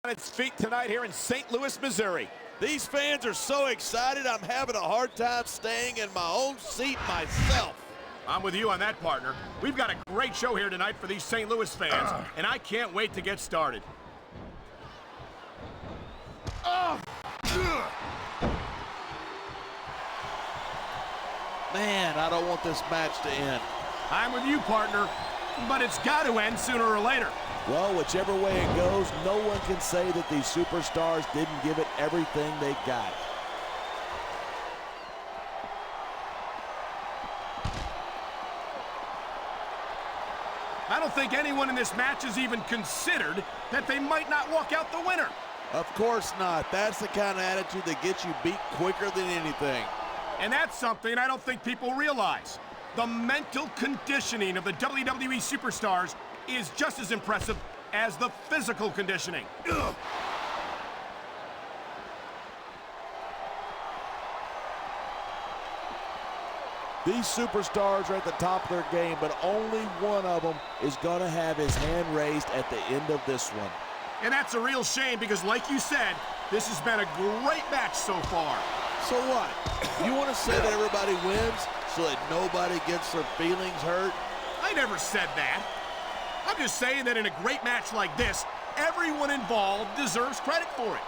its feet tonight here in St. Louis, Missouri. These fans are so excited, I'm having a hard time staying in my own seat myself. I'm with you on that, partner. We've got a great show here tonight for these St. Louis fans, and I can't wait to get started. Man, I don't want this match to end. I'm with you, partner, but it's got to end sooner or later. Well, whichever way it goes, no one can say that these superstars didn't give it everything they got. I don't think anyone in this match has even considered that they might not walk out the winner. Of course not. That's the kind of attitude that gets you beat quicker than anything. And that's something I don't think people realize. The mental conditioning of the WWE superstars is just as impressive as the physical conditioning. Ugh. These superstars are at the top of their game, but only one of them is going to have his hand raised at the end of this one. And that's a real shame because, like you said, this has been a great match so far. So what? You want to say that everybody wins so that nobody gets their feelings hurt? I never said that. I'm just saying that in a great match like this, everyone involved deserves credit for it.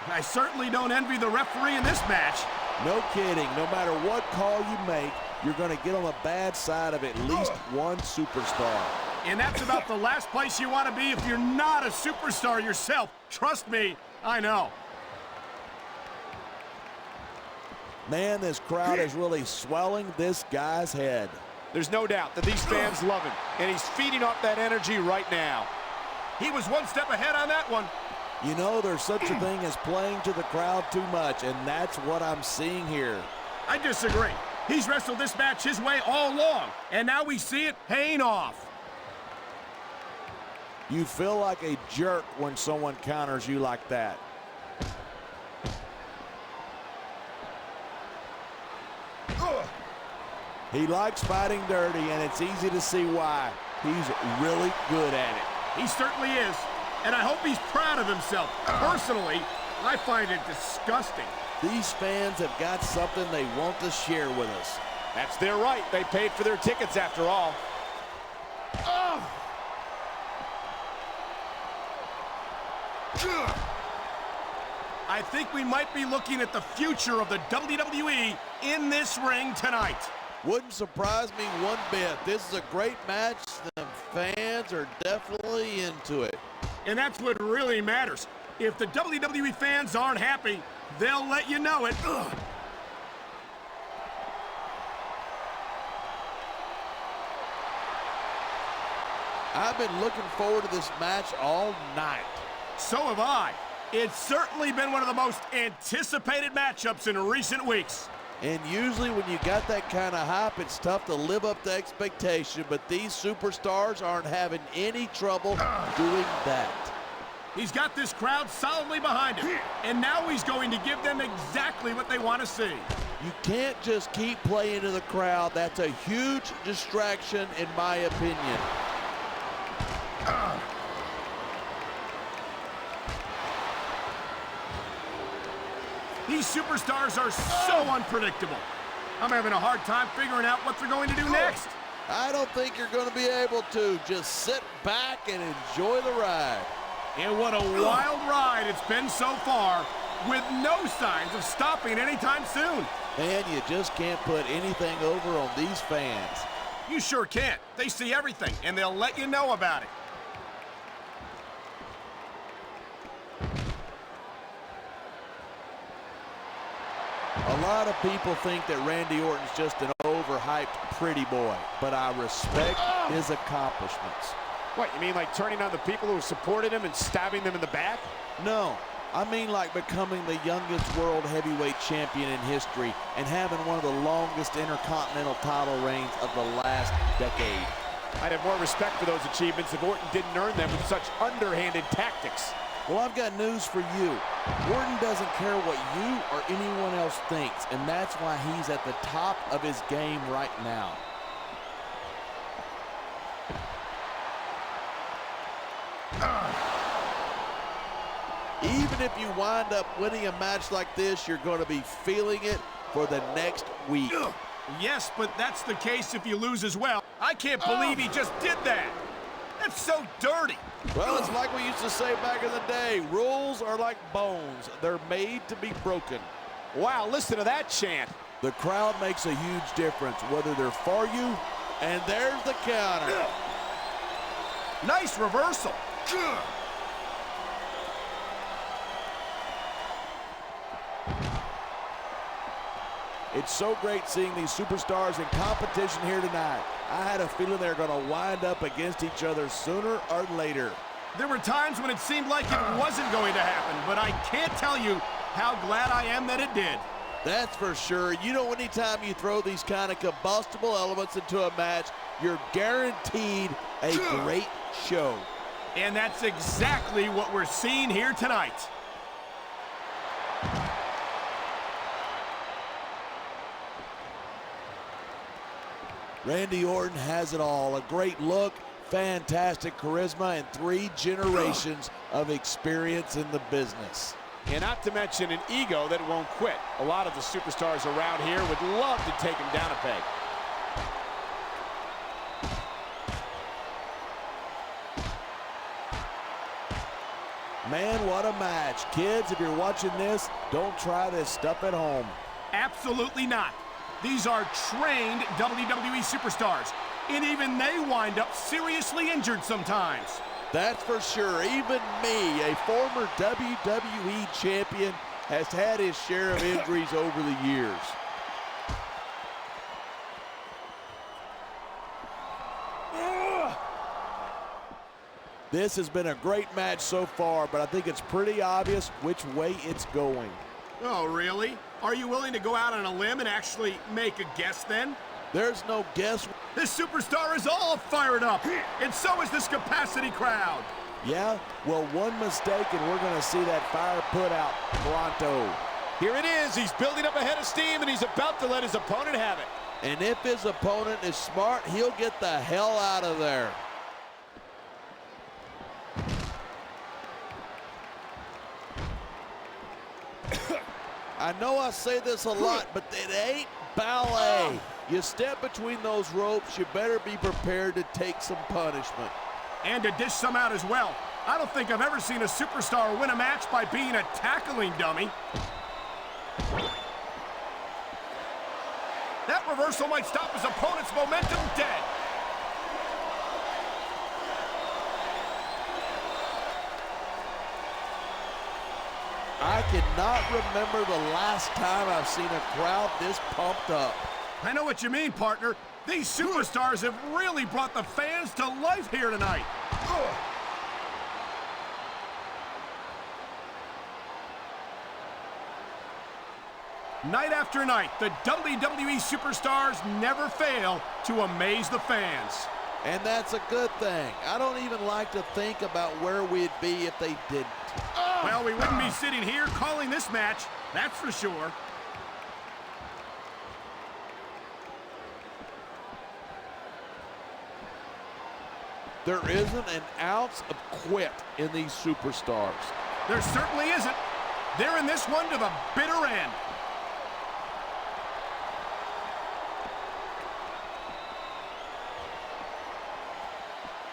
I certainly don't envy the referee in this match. No kidding. No matter what call you make, you're going to get on the bad side of at least one superstar. And that's about the last place you want to be if you're not a superstar yourself. Trust me, I know. Man, this crowd is really swelling this guy's head. There's no doubt that these fans love him, and he's feeding off that energy right now. He was one step ahead on that one. You know, there's such a thing as playing to the crowd too much, and that's what I'm seeing here. I disagree. He's wrestled this match his way all along, and now we see it paying off. You feel like a jerk when someone counters you like that. He likes fighting dirty, and it's easy to see why. He's really good at it. He certainly is, and I hope he's proud of himself. Personally, I find it disgusting. These fans have got something they want to share with us. That's their right. They paid for their tickets after all. I think we might be looking at the future of the WWE in this ring tonight. Wouldn't surprise me one bit. This is a great match. The fans are definitely into it. And that's what really matters. If the WWE fans aren't happy, they'll let you know it. I've been looking forward to this match all night. So have I. It's certainly been one of the most anticipated matchups in recent weeks. And usually when you got that kind of hype, it's tough to live up to expectation, but these superstars aren't having any trouble doing that. He's got this crowd solidly behind him, and now he's going to give them exactly what they want to see. You can't just keep playing to the crowd. That's a huge distraction, in my opinion. These superstars are so unpredictable. I'm having a hard time figuring out what they're going to do next. I don't think you're going to be able to. Just sit back and enjoy the ride. And what a wild ride it's been so far, with no signs of stopping anytime soon. Man, you just can't put anything over on these fans. You sure can't. They see everything, and they'll let you know about it. A lot of people think that Randy Orton's just an overhyped pretty boy, but I respect his accomplishments. What, you mean like turning on the people who supported him and stabbing them in the back? No, I mean like becoming the youngest world heavyweight champion in history and having one of the longest intercontinental title reigns of the last decade. I'd have more respect for those achievements if Orton didn't earn them with such underhanded tactics. Well, I've got news for you. Orton doesn't care what you or anyone else thinks, and that's why he's at the top of his game right now. Even if you wind up winning a match like this, you're going to be feeling it for the next week. Yes, but that's the case if you lose as well. I can't believe he just did that. That's so dirty. Well, it's like we used to say back in the day, rules are like bones. They're made to be broken. Wow, listen to that chant. The crowd makes a huge difference, whether they're for you, and there's the counter. Nice reversal. It's so great seeing these superstars in competition here tonight. I had a feeling they're going to wind up against each other sooner or later. There were times when it seemed like it wasn't going to happen, but I can't tell you how glad I am that it did. That's for sure. You know, anytime you throw these kind of combustible elements into a match, you're guaranteed a great show. And that's exactly what we're seeing here tonight. Randy Orton has it all. A great look, fantastic charisma, and 3 generations of experience in the business. And not to mention an ego that won't quit. A lot of the superstars around here would love to take him down a peg. Man, what a match. Kids, if you're watching this, don't try this stuff at home. Absolutely not. These are trained WWE superstars, and even they wind up seriously injured sometimes. That's for sure. Even me, a former WWE champion, has had his share of injuries over the years. This has been a great match so far, but I think it's pretty obvious which way it's going. Oh, really? Are you willing to go out on a limb and actually make a guess then? There's no guess. This superstar is all fired up, and so is this capacity crowd. Yeah? Well, one mistake and we're going to see that fire put out pronto. Here it is. He's building up a head of steam, and he's about to let his opponent have it. And if his opponent is smart, he'll get the hell out of there. I know I say this a lot, but it ain't ballet. You step between those ropes, you better be prepared to take some punishment. And to dish some out as well. I don't think I've ever seen a superstar win a match by being a tackling dummy. That reversal might stop his opponent's momentum dead. I cannot remember the last time I've seen a crowd this pumped up. I know what you mean, partner. These superstars have really brought the fans to life here tonight. Night after night, the WWE superstars never fail to amaze the fans. And that's a good thing. I don't even like to think about where we'd be if they didn't. Well, we wouldn't be sitting here calling this match, that's for sure. There isn't an ounce of quit in these superstars. There certainly isn't. They're in this one to the bitter end.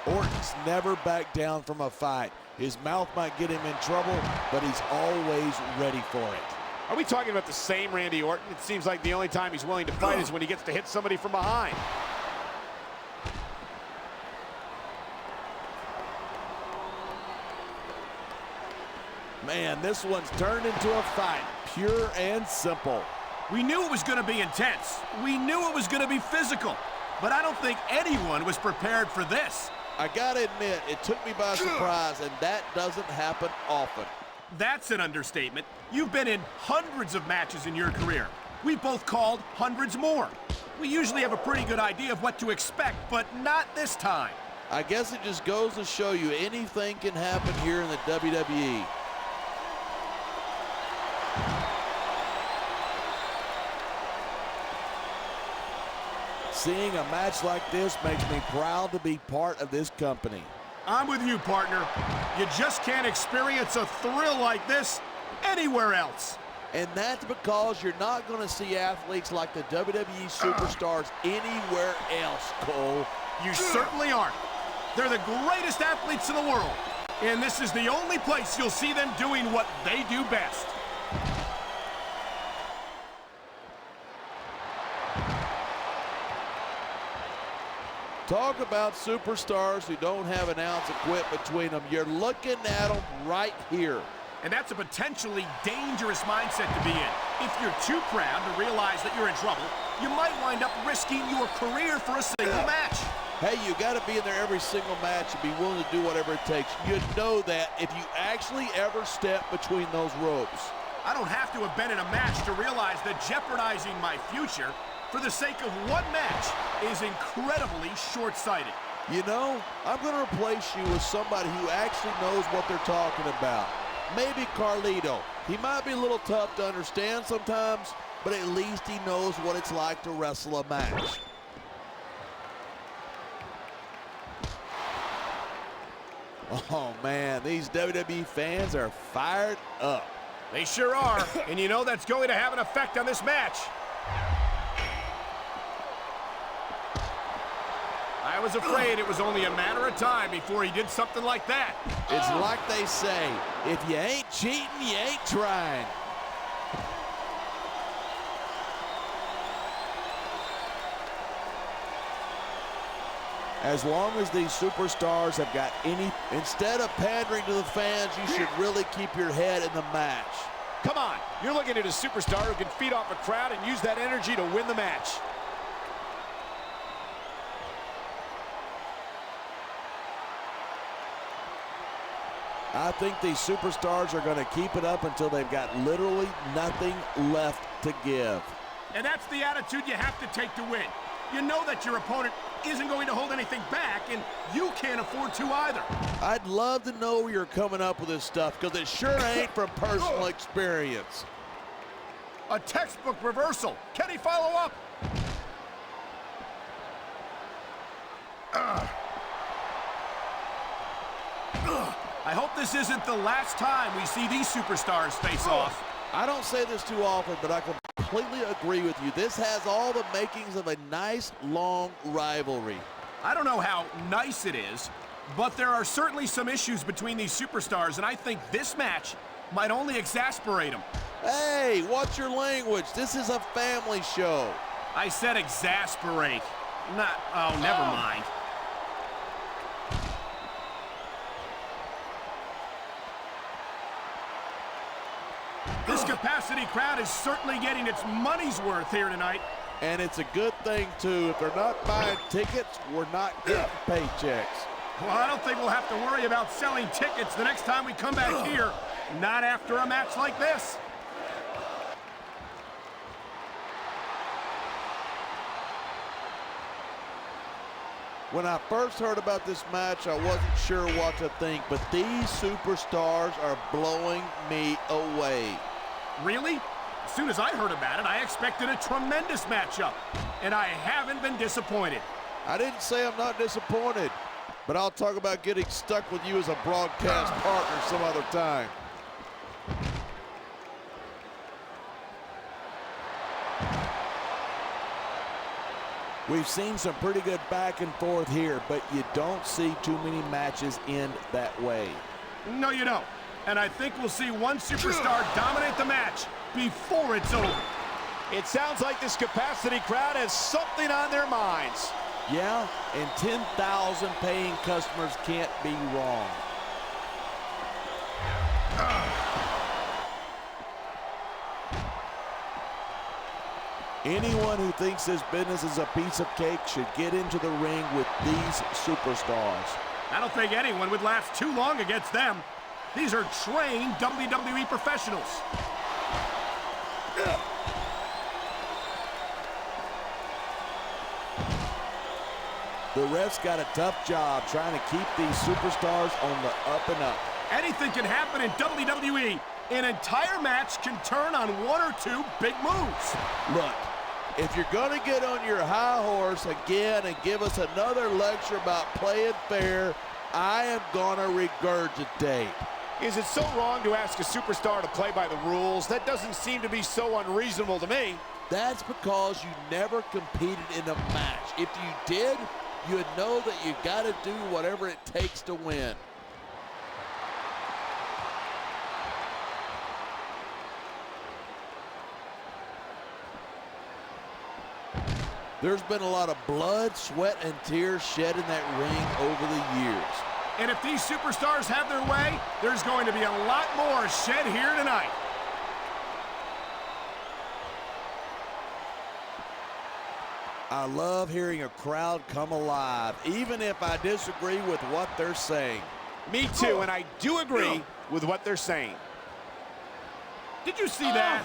Orton's never backed down from a fight. His mouth might get him in trouble, but he's always ready for it. Are we talking about the same Randy Orton? It seems like the only time he's willing to fight is when he gets to hit somebody from behind. Man, this one's turned into a fight, pure and simple. We knew it was going to be intense. We knew it was going to be physical. But I don't think anyone was prepared for this. I gotta admit, it took me by surprise, and that doesn't happen often. That's an understatement. You've been in hundreds of matches in your career. We've both called hundreds more. We usually have a pretty good idea of what to expect, but not this time. I guess it just goes to show you anything can happen here in the WWE. seeing a match like this makes me proud to be part of this company. I'm with you, partner. You just can't experience a thrill like this anywhere else. And that's because you're not going to see athletes like the WWE superstars anywhere else, Cole. You certainly aren't. They're the greatest athletes in the world. And this is the only place you'll see them doing what they do best. Talk about superstars who don't have an ounce of quit between them. You're looking at them right here. And that's a potentially dangerous mindset to be in. If you're too proud to realize that you're in trouble, you might wind up risking your career for a single match. Hey, you got to be in there every single match and be willing to do whatever it takes. You know that if you actually ever step between those ropes. I don't have to have been in a match to realize that jeopardizing my future for the sake of one match is incredibly short-sighted. You know, I'm going to replace you with somebody who actually knows what they're talking about. Maybe Carlito. He might be a little tough to understand sometimes, but at least he knows what it's like to wrestle a match. Oh, man, these WWE fans are fired up. They sure are, and you know that's going to have an effect on this match. I was afraid it was only a matter of time before he did something like that. It's like they say, if you ain't cheating, you ain't trying. As long as these superstars have got instead of pandering to the fans, you should really keep your head in the match. Come on, you're looking at a superstar who can feed off a crowd and use that energy to win the match. I think these superstars are going to keep it up until they've got literally nothing left to give. And that's the attitude you have to take to win. You know that your opponent isn't going to hold anything back, and you can't afford to either. I'd love to know where you're coming up with this stuff, because it sure ain't from personal experience. A textbook reversal. Can he follow up? I hope this isn't the last time we see these superstars face off. I don't say this too often, but I completely agree with you. This has all the makings of a nice, long rivalry. I don't know how nice it is, but there are certainly some issues between these superstars, and I think this match might only exasperate them. Hey, watch your language. This is a family show. I said exasperate. Never mind. This capacity crowd is certainly getting its money's worth here tonight. And it's a good thing, too. If they're not buying tickets, we're not getting paychecks. Well, I don't think we'll have to worry about selling tickets the next time we come back here. Not after a match like this. When I first heard about this match, I wasn't sure what to think, but these superstars are blowing me away. Really? As soon as I heard about it, I expected a tremendous matchup, and I haven't been disappointed. I didn't say I'm not disappointed, but I'll talk about getting stuck with you as a broadcast partner some other time. We've seen some pretty good back and forth here, but you don't see too many matches end that way. No, you don't. And I think we'll see one superstar dominate the match before it's over. It sounds like this capacity crowd has something on their minds. Yeah, and 10,000 paying customers can't be wrong. Anyone who thinks this business is a piece of cake should get into the ring with these superstars. I don't think anyone would last too long against them. These are trained WWE professionals. The refs got a tough job trying to keep these superstars on the up and up. Anything can happen in WWE. An entire match can turn on one or two big moves. Look, If you're going to get on your high horse again and give us another lecture about playing fair, I am going to regurgitate. Is it so wrong to ask a superstar to play by the rules? That doesn't seem to be so unreasonable to me. That's because you never competed in a match. If you did, you would know that you got to do whatever it takes to win. There's been a lot of blood, sweat, and tears shed in that ring over the years. And if these superstars have their way, there's going to be a lot more shed here tonight. I love hearing a crowd come alive, even if I disagree with what they're saying. Me too, and I do agree with what they're saying. Did you see that?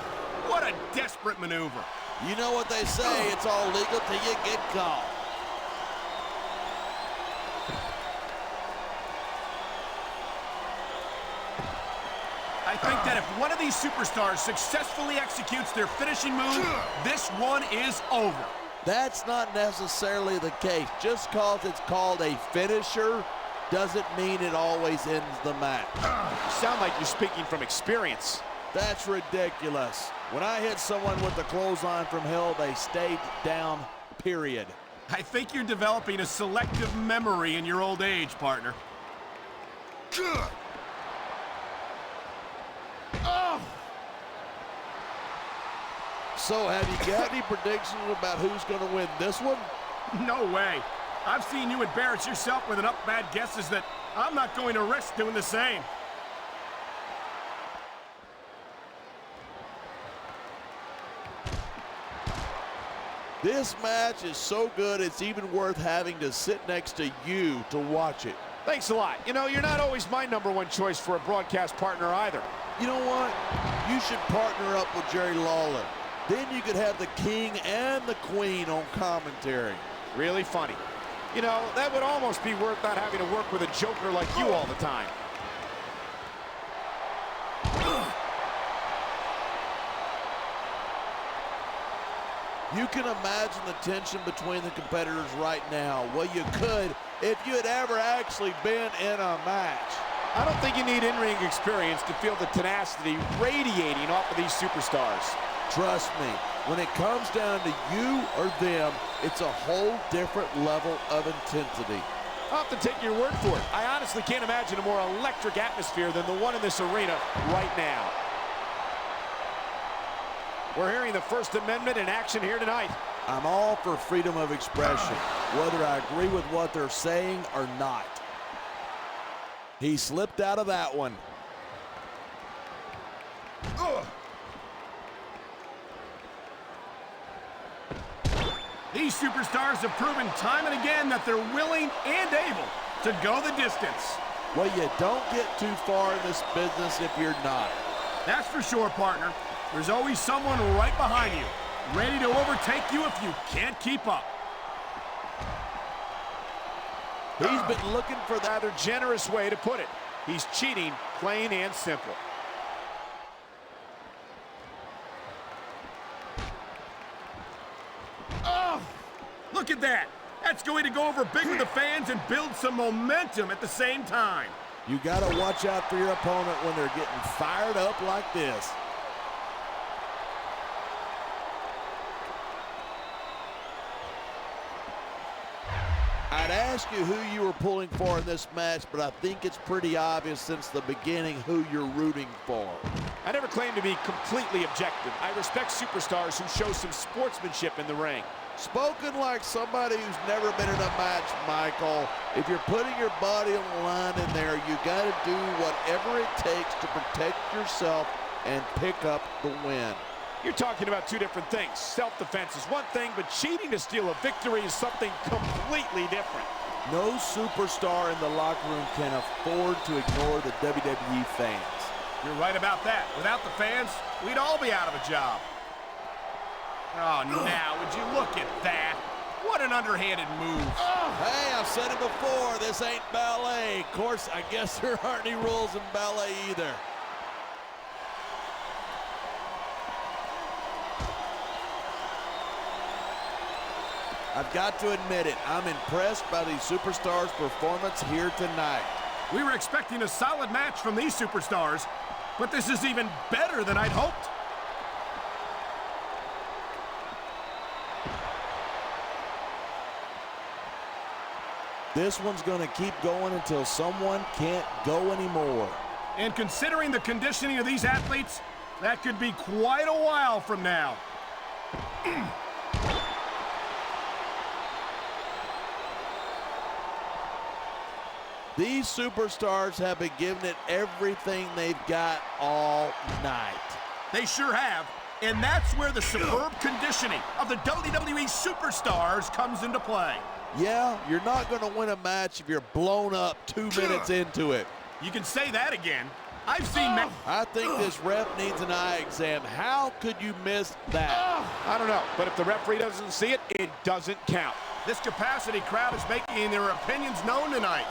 What a desperate maneuver. You know what they say, it's all legal till you get caught. I think that if one of these superstars successfully executes their finishing move, this one is over. That's not necessarily the case. Just because it's called a finisher doesn't mean it always ends the match. You sound like you're speaking from experience. That's ridiculous. When I hit someone with the clothesline from hell, they stayed down, period. I think you're developing a selective memory in your old age, partner. So have you got any predictions about who's going to win this one? No way. I've seen you embarrass yourself with enough bad guesses that I'm not going to risk doing the same. This match is so good, it's even worth having to sit next to you to watch it. Thanks a lot. You know, you're not always my #1 choice for a broadcast partner either. You know what? You should partner up with Jerry Lawler. Then you could have the king and the queen on commentary. Really funny. You know, that would almost be worth not having to work with a joker like you all the time. You can imagine the tension between the competitors right now. Well, you could if you had ever actually been in a match. I don't think you need in-ring experience to feel the tenacity radiating off of these superstars. Trust me, when it comes down to you or them, it's a whole different level of intensity. I'll have to take your word for it. I honestly can't imagine a more electric atmosphere than the one in this arena right now. We're hearing the First Amendment in action here tonight. I'm all for freedom of expression, whether I agree with what they're saying or not. He slipped out of that one. These superstars have proven time and again that they're willing and able to go the distance. Well, you don't get too far in this business if you're not. That's for sure, partner. There's always someone right behind you, ready to overtake you if you can't keep up. He's been looking for that rather generous way to put it. He's cheating, plain and simple. Oh, look at that. That's going to go over big with the fans and build some momentum at the same time. You got to watch out for your opponent when they're getting fired up like this. I'd ask you who you were pulling for in this match, but I think it's pretty obvious since the beginning who you're rooting for. I never claim to be completely objective. I respect superstars who show some sportsmanship in the ring. Spoken like somebody who's never been in a match, Michael. If you're putting your body on the line in there, you got to do whatever it takes to protect yourself and pick up the win. You're talking about two different things. Self-defense is one thing, but cheating to steal a victory is something completely different. No superstar in the locker room can afford to ignore the WWE fans. You're right about that. Without the fans, we'd all be out of a job. Oh, now, would you look at that? What an underhanded move. Hey, I've said it before, this ain't ballet. Of course, I guess there aren't any rules in ballet either. I've got to admit it. I'm impressed by these superstars' performance here tonight. We were expecting a solid match from these superstars, but this is even better than I'd hoped. This one's going to keep going until someone can't go anymore. And considering the conditioning of these athletes, that could be quite a while from now. These superstars have been giving it everything they've got all night. They sure have, and that's where the superb conditioning of the WWE superstars comes into play. Yeah, you're not going to win a match if you're blown up 2 minutes into it. You can say that again. I've seen men. I think this ref needs an eye exam. How could you miss that? I don't know, but if the referee doesn't see it, it doesn't count. This capacity crowd is making their opinions known tonight.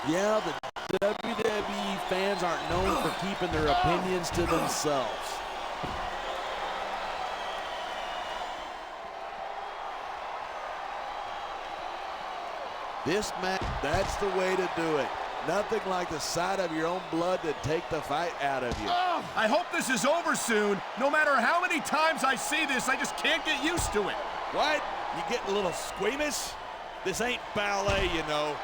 Yeah, the WWE fans aren't known for keeping their opinions to themselves. This match, that's the way to do it. Nothing like the sight of your own blood to take the fight out of you. I hope this is over soon. No matter how many times I see this, I just can't get used to it. What? You getting a little squeamish? This ain't ballet, you know.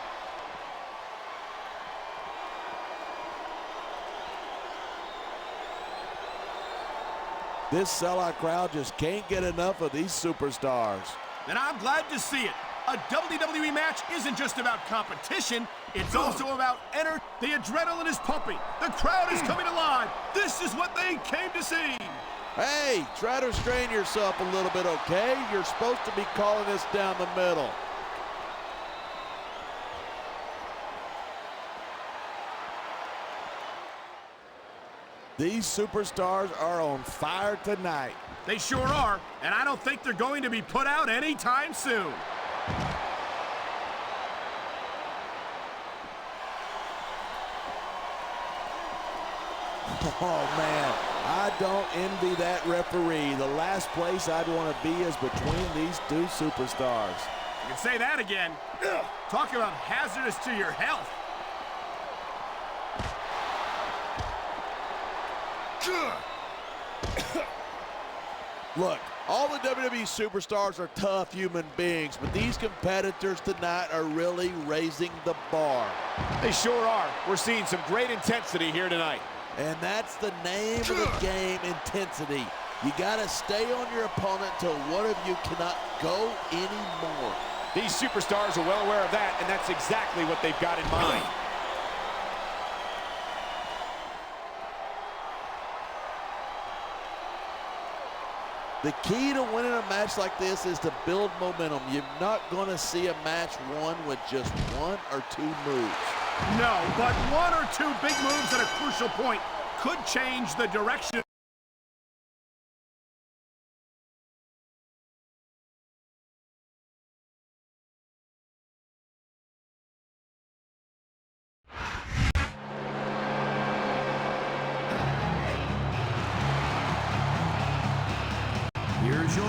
This sellout crowd just can't get enough of these superstars. And I'm glad to see it. A WWE match isn't just about competition, it's also about the adrenaline is pumping. The crowd is coming alive. This is what they came to see. Hey, try to restrain yourself a little bit, okay? You're supposed to be calling this down the middle. These superstars are on fire tonight. They sure are, and I don't think they're going to be put out anytime soon. Oh, man, I don't envy that referee. The last place I'd want to be is between these two superstars. You can say that again. Talk about hazardous to your health. Look, all the WWE superstars are tough human beings, but these competitors tonight are really raising the bar. They sure are. We're seeing some great intensity here tonight. And that's the name of the game, intensity. You got to stay on your opponent till one of you cannot go anymore. These superstars are well aware of that, and that's exactly what they've got in mind. The key to winning a match like this is to build momentum. You're not going to see a match won with just one or two moves. No, but one or two big moves at a crucial point could change the direction. Here's your